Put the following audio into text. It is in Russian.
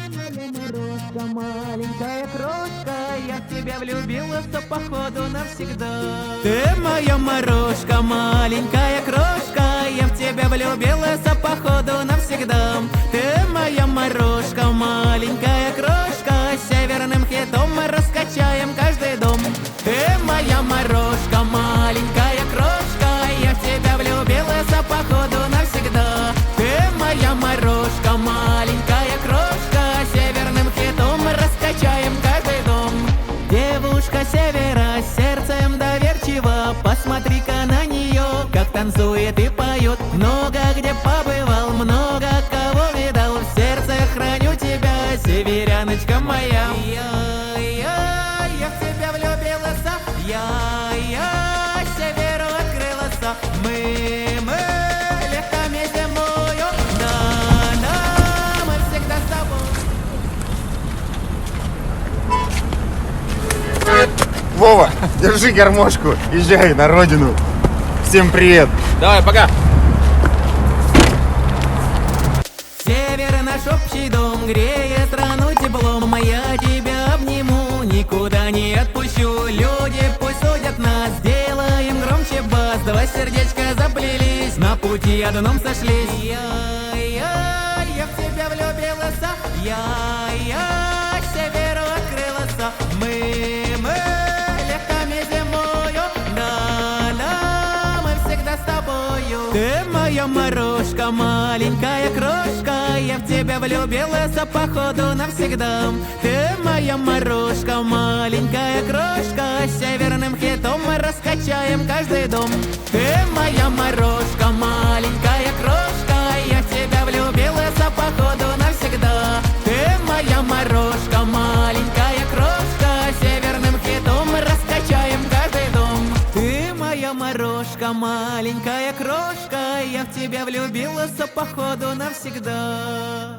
Морозко, маленькая крошка, я в тебя влюбилась, походу навсегда. Ты моя морожка, маленькая крошка, я в тебя влюбилась, походу навсегда. Ты моя морожка, маленькая крошка, северным хитом мы раскачаем каждый дом. Ты моя морожка, маленькая крошка, я в тебя влюбилась, походу навсегда. Ты моя морожка, маленькая крошка, северным хитом мы раскачаем каждый дом. Девушка севера, сердцем доверчива, посмотри-ка на нее, как танцует и поет. Много где побывал, много кого видал, в сердце храню тебя, северяночка моя. Я в тебя влюбилась, я северу открылась. Мы летами зимою, да, мы всегда с тобой. Вова, держи гармошку, езжай на родину. Всем привет. Давай, пока. Север наш общий дом, греет страну теплом. Я тебя обниму, никуда не отпущу. Люди пусть судят нас, сделаем громче бас. Два сердечка заплелись, на пути одном сошлись. Я в тебя влюбилась, я северу открылась. Мы летами зимою, да, мы всегда с тобою. Ты моя морожка, маленькая крошка, я в тебя влюбилась, походу навсегда. Ты моя морожка, маленькая крошка, северным хитом мы раскачаем каждый дом. Ты моя морожка, маленькая крошка, я в тебя влюбилась, походу навсегда. Ты моя морожка, маленькая крошка, северным хитом мы раскачаем каждый дом. Ты моя морожка, маленькая крошка, я в тебя влюбилась, походу навсегда.